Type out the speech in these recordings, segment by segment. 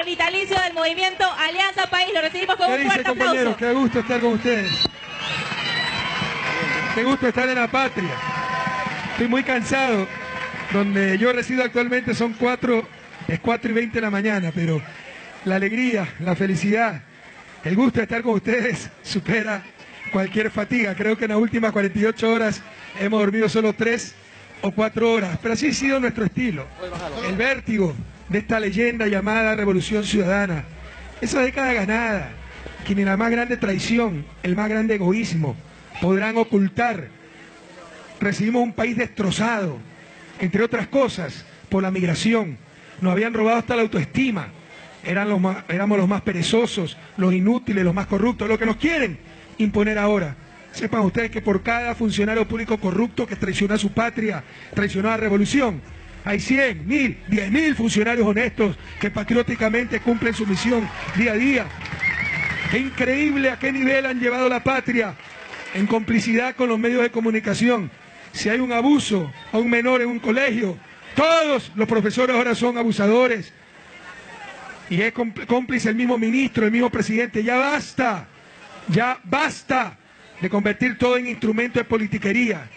el vitalicio del movimiento Alianza País. Lo recibimos con un fuerte aplauso. Compañeros? Qué gusto estar con ustedes. Qué gusto estar en la patria. Estoy muy cansado. Donde yo resido actualmente son 4:20 de la mañana, pero la alegría, la felicidad, el gusto de estar con ustedes supera cualquier fatiga. Creo que en las últimas 48 horas hemos dormido solo 3 o 4 horas, pero así ha sido nuestro estilo. El vértigo de esta leyenda llamada Revolución Ciudadana, esa década ganada, que ni la más grande traición, el más grande egoísmo podrán ocultar. Recibimos un país destrozado, entre otras cosas, por la migración. Nos habían robado hasta la autoestima. Éramos los más perezosos, los inútiles, los más corruptos, lo que nos quieren imponer ahora. Sepan ustedes que por cada funcionario público corrupto que traiciona a su patria, traicionó a la revolución, hay 100, 1000, 10.000 funcionarios honestos que patrióticamente cumplen su misión día a día. Es increíble a qué nivel han llevado la patria en complicidad con los medios de comunicación. Si hay un abuso a un menor en un colegio, todos los profesores ahora son abusadores. Y es cómplice el mismo ministro, el mismo presidente. Ya basta de convertir todo en instrumento de politiquería.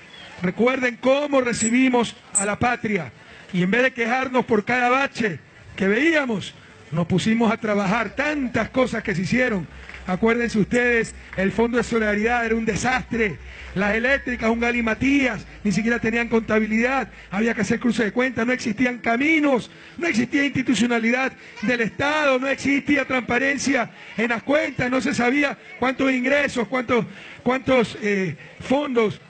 Recuerden cómo recibimos a la patria. Y en vez de quejarnos por cada bache que veíamos, nos pusimos a trabajar tantas cosas que se hicieron. Acuérdense ustedes, el Fondo de Solidaridad era un desastre, las eléctricas un galimatías, ni siquiera tenían contabilidad, había que hacer cruces de cuentas, no existían caminos, no existía institucionalidad del Estado, no existía transparencia en las cuentas, no se sabía cuántos ingresos, cuántos fondos,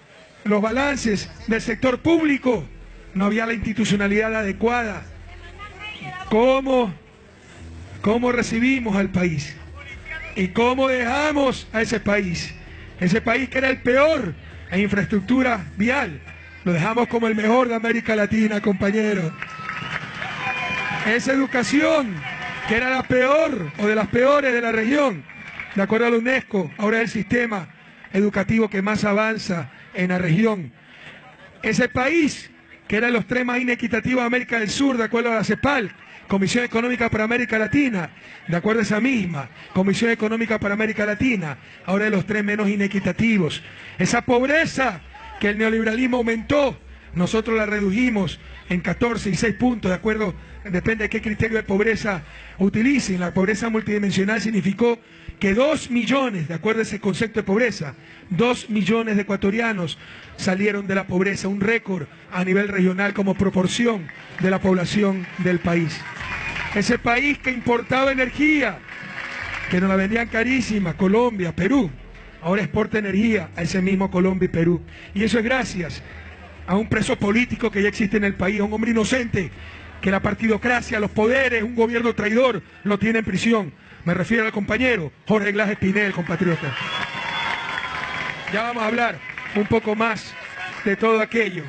los balances del sector público, no había la institucionalidad adecuada. ¿Cómo recibimos al país? ¿Y cómo dejamos a ese país? Ese país que era el peor en infraestructura vial, lo dejamos como el mejor de América Latina, compañeros. Esa educación, que era la peor o de las peores de la región, de acuerdo a la UNESCO, ahora es el sistema educativo que más avanza en la región. Ese país, que era de los 3 más inequitativos de América del Sur, de acuerdo a la CEPAL, Comisión Económica para América Latina, de acuerdo a esa misma Comisión Económica para América Latina, ahora de los 3 menos inequitativos. Esa pobreza que el neoliberalismo aumentó, nosotros la redujimos en 14 y 6 puntos, de acuerdo, depende de qué criterio de pobreza utilicen. La pobreza multidimensional significó que 2 millones, de acuerdo a ese concepto de pobreza, 2 millones de ecuatorianos salieron de la pobreza, un récord a nivel regional como proporción de la población del país. Ese país que importaba energía, que nos la vendían carísima, Colombia, Perú, ahora exporta energía a ese mismo Colombia y Perú. Y eso es gracias a un preso político que ya existe en el país, a un hombre inocente, que la partidocracia, los poderes, un gobierno traidor, lo tiene en prisión. Me refiero al compañero Jorge Glass Espinel, compatriota. Ya vamos a hablar un poco más de todo aquello.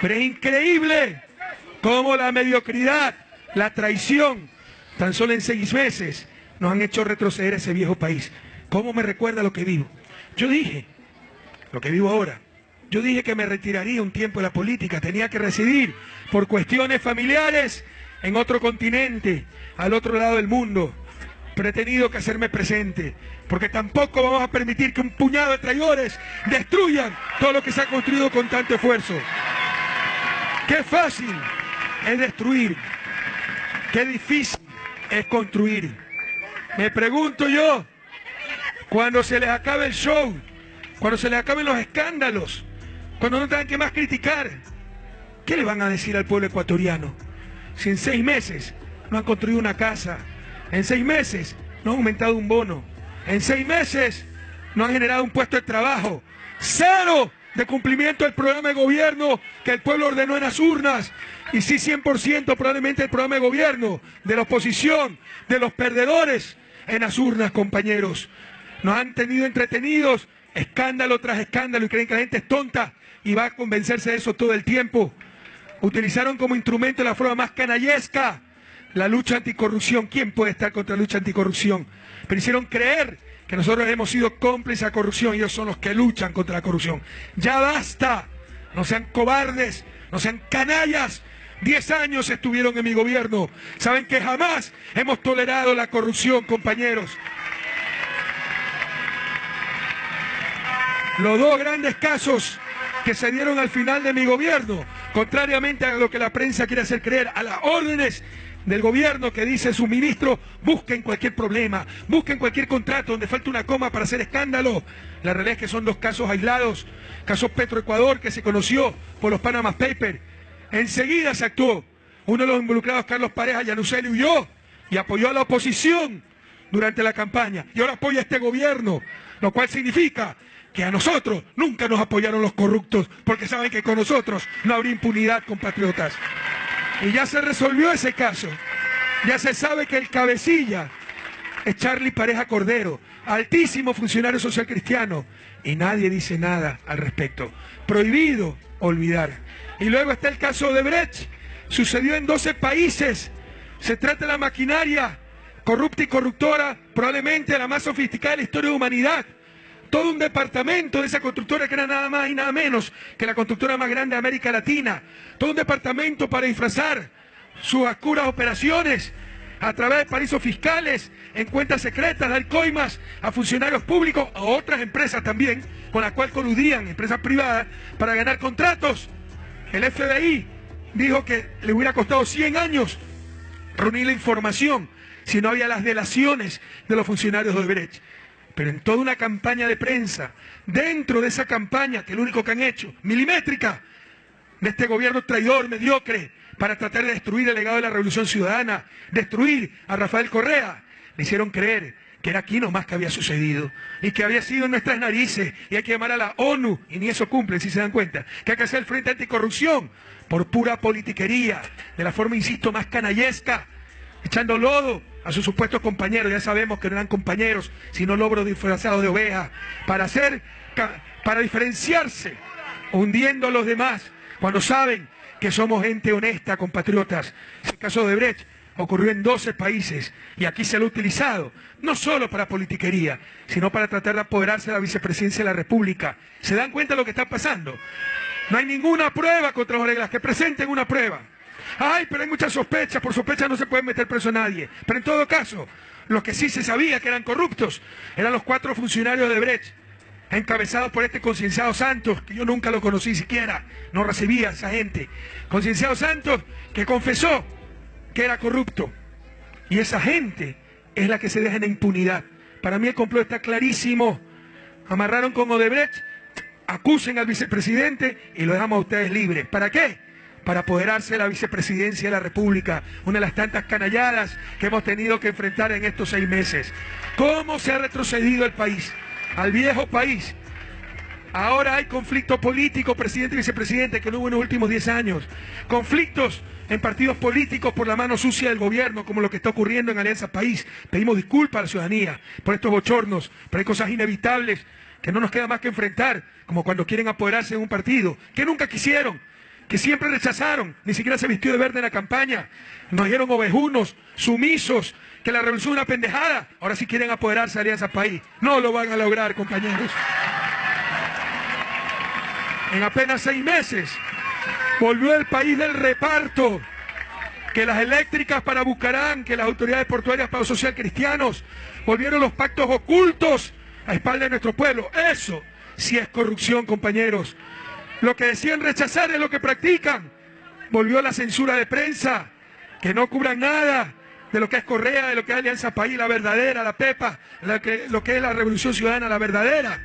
Pero es increíble cómo la mediocridad, la traición, tan solo en 6 meses, nos han hecho retroceder a ese viejo país. ¿Cómo me recuerda lo que vivo? Yo dije, lo que vivo ahora, yo dije que me retiraría un tiempo de la política, tenía que residir por cuestiones familiares en otro continente, al otro lado del mundo. Pero he tenido que hacerme presente, porque tampoco vamos a permitir que un puñado de traidores destruyan todo lo que se ha construido con tanto esfuerzo. Qué fácil es destruir, qué difícil es construir. Me pregunto yo, cuando se les acabe el show, cuando se les acaben los escándalos, cuando no tengan que más criticar, ¿qué le van a decir al pueblo ecuatoriano? Si en 6 meses no han construido una casa, en 6 meses no han aumentado un bono, en 6 meses no han generado un puesto de trabajo, 0 de cumplimiento del programa de gobierno que el pueblo ordenó en las urnas, y sí 100% probablemente el programa de gobierno de la oposición, de los perdedores en las urnas, compañeros. Nos han tenido entretenidos, escándalo tras escándalo, y creen que la gente es tonta y va a convencerse de eso todo el tiempo. Utilizaron como instrumento de la forma más canallesca la lucha anticorrupción. ¿Quién puede estar contra la lucha anticorrupción? Pero hicieron creer que nosotros hemos sido cómplices a la corrupción, y ellos son los que luchan contra la corrupción. Ya basta, no sean cobardes, no sean canallas, 10 años estuvieron en mi gobierno. Saben que jamás hemos tolerado la corrupción, compañeros. Los dos grandes casos que se dieron al final de mi gobierno, contrariamente a lo que la prensa quiere hacer creer, a las órdenes del gobierno que dice su ministro, busquen cualquier problema, busquen cualquier contrato donde falte una coma para hacer escándalo. La realidad es que son dos casos aislados. Caso Petroecuador, que se conoció por los Panama Papers. Enseguida se actuó. Uno de los involucrados, Carlos Pareja Yanuseli, huyó y apoyó a la oposición durante la campaña. Y ahora apoya a este gobierno, lo cual significa que a nosotros nunca nos apoyaron los corruptos, porque saben que con nosotros no habría impunidad, compatriotas. Y ya se resolvió ese caso. Ya se sabe que el cabecilla es Charlie Pareja Cordero, altísimo funcionario social cristiano, y nadie dice nada al respecto. Prohibido olvidar. Y luego está el caso de Brecht. Sucedió en 12 países. Se trata de la maquinaria corrupta y corruptora, probablemente la más sofisticada de la historia de la humanidad. Todo un departamento de esa constructora que era nada más y nada menos que la constructora más grande de América Latina. Todo un departamento para disfrazar sus oscuras operaciones a través de paraísos fiscales, en cuentas secretas, dar coimas a funcionarios públicos, a otras empresas también, con las cuales coludían, empresas privadas, para ganar contratos. El FBI dijo que le hubiera costado 100 años reunir la información si no había las delaciones de los funcionarios de Odebrecht. Pero en toda una campaña de prensa, dentro de esa campaña, que es lo único que han hecho, milimétrica, de este gobierno traidor, mediocre, para tratar de destruir el legado de la Revolución Ciudadana, destruir a Rafael Correa, le hicieron creer que era aquí nomás que había sucedido, y que había sido en nuestras narices, y hay que llamar a la ONU, y ni eso cumplen, si se dan cuenta, que hay que hacer el Frente Anticorrupción, por pura politiquería, de la forma, insisto, más canallesca, echando lodo a sus supuestos compañeros. Ya sabemos que no eran compañeros, sino lobros disfrazados de ovejas, para diferenciarse, hundiendo a los demás, cuando saben que somos gente honesta, compatriotas. El caso de Brecht ocurrió en 12 países, y aquí se lo ha utilizado, no solo para politiquería, sino para tratar de apoderarse de la vicepresidencia de la República. ¿Se dan cuenta de lo que está pasando? No hay ninguna prueba contra los reglas, que presenten una prueba. Ay, pero hay muchas sospechas, por sospecha no se puede meter preso a nadie. Pero en todo caso, los que sí se sabía que eran corruptos eran los 4 funcionarios de Brecht, encabezados por este Concienciado Santos, que yo nunca lo conocí siquiera, no recibía a esa gente. Concienciado Santos, que confesó que era corrupto. Y esa gente es la que se deja en la impunidad. Para mí el complot está clarísimo. Amarraron con Odebrecht, acusen al vicepresidente y lo dejamos a ustedes libres. ¿Para qué? Para apoderarse de la vicepresidencia de la República, una de las tantas canalladas que hemos tenido que enfrentar en estos 6 meses. ¿Cómo se ha retrocedido el país? Al viejo país. Ahora hay conflicto político, presidente y vicepresidente, que no hubo en los últimos 10 años. Conflictos en partidos políticos por la mano sucia del gobierno, como lo que está ocurriendo en Alianza País. Pedimos disculpas a la ciudadanía por estos bochornos, pero hay cosas inevitables que no nos queda más que enfrentar, como cuando quieren apoderarse de un partido, que nunca quisieron, que siempre rechazaron, ni siquiera se vistió de verde en la campaña, nos dijeron ovejunos, sumisos, que la revolución es una pendejada. Ahora sí quieren apoderarse de Alianza País. No lo van a lograr, compañeros. En apenas 6 meses volvió el país del reparto, que las eléctricas para Bucarán, que las autoridades portuarias para los social cristianos, volvieron los pactos ocultos a espaldas de nuestro pueblo. Eso sí es corrupción, compañeros. Lo que decían rechazar es lo que practican. Volvió la censura de prensa, que no cubran nada de lo que es Correa, de lo que es Alianza País, la verdadera, la Pepa, lo que es la Revolución Ciudadana, la verdadera.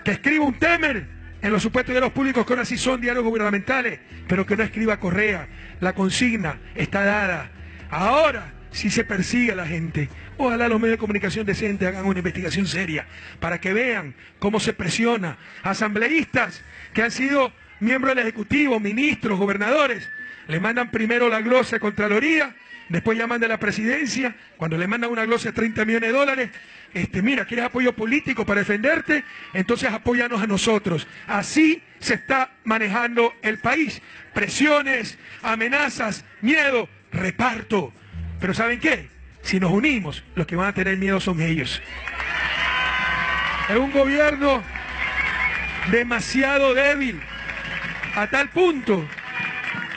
Que escriba un Temer en los supuestos diarios públicos, que ahora sí son diarios gubernamentales, pero que no escriba Correa. La consigna está dada. Ahora sí se persigue a la gente. Ojalá los medios de comunicación decentes hagan una investigación seria para que vean cómo se presiona a asambleístas que han sido miembros del Ejecutivo, ministros, gobernadores. Le mandan primero la glosa de Contraloría, después llaman de la presidencia, cuando le mandan una glosa de 30 millones de dólares, mira, ¿quieres apoyo político para defenderte? Entonces apóyanos a nosotros. Así se está manejando el país. Presiones, amenazas, miedo, reparto. Pero ¿saben qué? Si nos unimos, los que van a tener miedo son ellos. Es un gobierno demasiado débil, a tal punto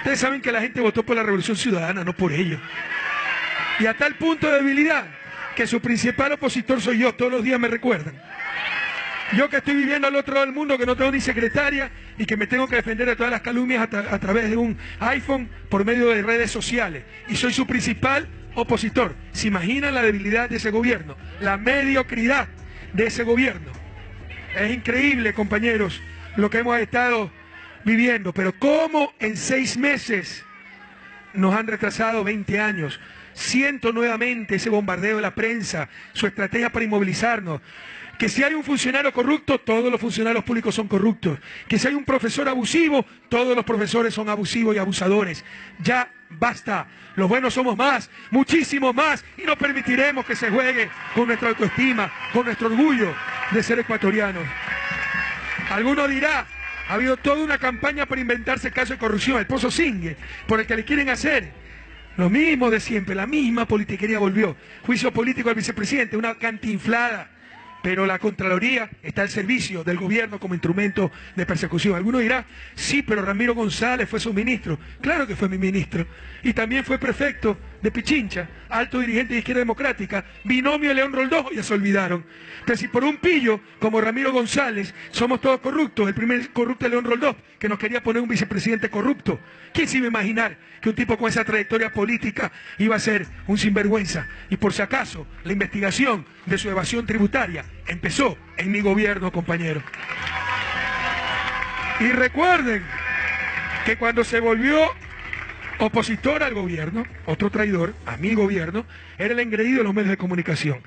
Ustedes saben que la gente votó por la Revolución Ciudadana, no por ellos. Y a tal punto de debilidad que su principal opositor soy yo, todos los días me recuerdan. Yo que estoy viviendo al otro lado del mundo, que no tengo ni secretaria y que me tengo que defender de todas las calumnias a través de un iPhone por medio de redes sociales. Y soy su principal opositor. ¿Se imaginan la debilidad de ese gobierno? La mediocridad de ese gobierno. Es increíble, compañeros, lo que hemos estado viviendo. Pero ¿cómo en 6 meses nos han retrasado 20 años? Siento nuevamente ese bombardeo de la prensa, su estrategia para inmovilizarnos. Que si hay un funcionario corrupto, todos los funcionarios públicos son corruptos. Que si hay un profesor abusivo, todos los profesores son abusivos y abusadores. Ya basta. Los buenos somos más, muchísimos más, y no permitiremos que se juegue con nuestra autoestima, con nuestro orgullo de ser ecuatorianos. Alguno dirá, ha habido toda una campaña para inventarse el caso de corrupción, el Pozo Singer, por el que le quieren hacer lo mismo de siempre, la misma politiquería volvió. Juicio político al vicepresidente, una cantinflada. Pero la Contraloría está al servicio del gobierno como instrumento de persecución. Alguno dirá, sí, pero Ramiro González fue su ministro. Claro que fue mi ministro. Y también fue prefecto de Pichincha, alto dirigente de Izquierda Democrática, binomio de León Roldós, ya se olvidaron. Pero si por un pillo como Ramiro González somos todos corruptos, el primer corrupto es León Roldós, que nos quería poner un vicepresidente corrupto. ¿Quién se iba a imaginar que un tipo con esa trayectoria política iba a ser un sinvergüenza? Y por si acaso, la investigación de su evasión tributaria empezó en mi gobierno, compañeros. Y recuerden que cuando se volvió opositor al gobierno, otro traidor, a mi gobierno, era el engreído de los medios de comunicación.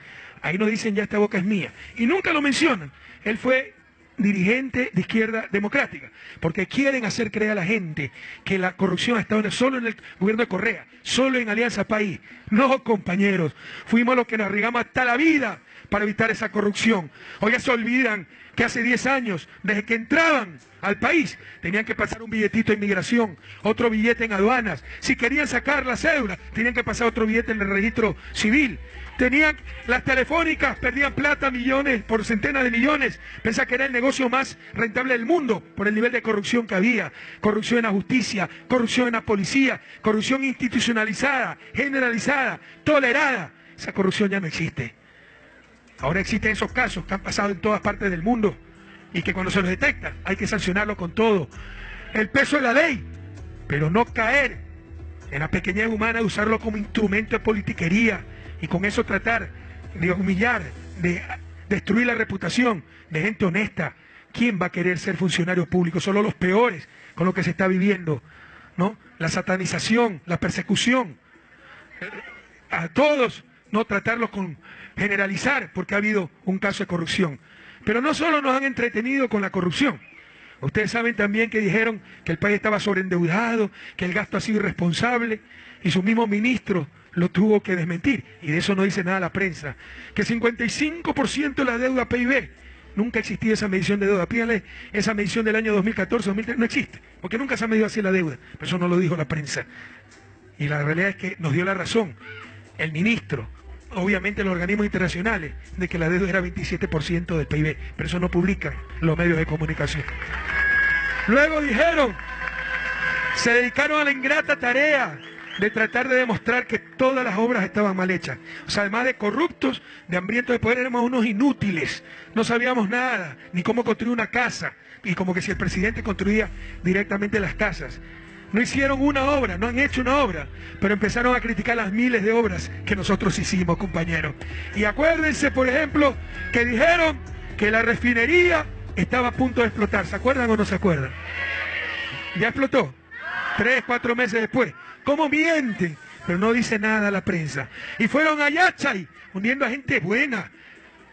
Ahí nos dicen, ya esta boca es mía. Y nunca lo mencionan. Él fue dirigente de Izquierda Democrática, porque quieren hacer creer a la gente que la corrupción ha estado solo en el gobierno de Correa, solo en Alianza País. No, compañeros, fuimos los que nos arriesgamos hasta la vida para evitar esa corrupción. Hoy ya se olvidan que hace 10 años, desde que entraban al país, tenían que pasar un billetito de inmigración, otro billete en aduanas. Si querían sacar la cédula, tenían que pasar otro billete en el registro civil. Tenían las telefónicas, perdían plata, millones, por centenas de millones. Pensaban que era el negocio más rentable del mundo por el nivel de corrupción que había. Corrupción en la justicia, corrupción en la policía, corrupción institucionalizada, generalizada, tolerada. Esa corrupción ya no existe. Ahora existen esos casos que han pasado en todas partes del mundo y que cuando se los detecta hay que sancionarlo con todo el peso de la ley, pero no caer en la pequeñez humana de usarlo como instrumento de politiquería y con eso tratar de humillar, de destruir la reputación de gente honesta. ¿Quién va a querer ser funcionario público? Solo los peores con lo que se está viviendo, ¿no? La satanización, la persecución, a todos, no tratarlos con generalizar porque ha habido un caso de corrupción. Pero no solo nos han entretenido con la corrupción. Ustedes saben también que dijeron que el país estaba sobreendeudado, que el gasto ha sido irresponsable, y su mismo ministro lo tuvo que desmentir. Y de eso no dice nada la prensa. Que 55% de la deuda PIB, nunca ha existido esa medición de deuda. Pídale esa medición del año 2014, 2013, no existe, porque nunca se ha medido así la deuda. Pero eso no lo dijo la prensa. Y la realidad es que nos dio la razón el ministro, obviamente los organismos internacionales, de que la deuda era 27% del PIB, pero eso no publican los medios de comunicación. Luego dijeron, se dedicaron a la ingrata tarea de tratar de demostrar que todas las obras estaban mal hechas. O sea, además de corruptos, de hambrientos de poder, éramos unos inútiles. No sabíamos nada, ni cómo construir una casa, y como que si el presidente construía directamente las casas. No hicieron una obra, no han hecho una obra, pero empezaron a criticar las miles de obras que nosotros hicimos, compañeros. Y acuérdense, por ejemplo, que dijeron que la refinería estaba a punto de explotar. ¿Se acuerdan o no se acuerdan? Ya explotó. 3, 4 meses después. ¿Cómo mienten? Pero no dice nada la prensa. Y fueron a Yachay, hundiendo a gente buena,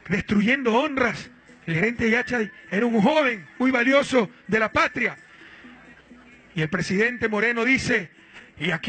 destruyendo honras. El gerente de Yachay era un joven muy valioso de la patria. Y el presidente Moreno dice, y aquí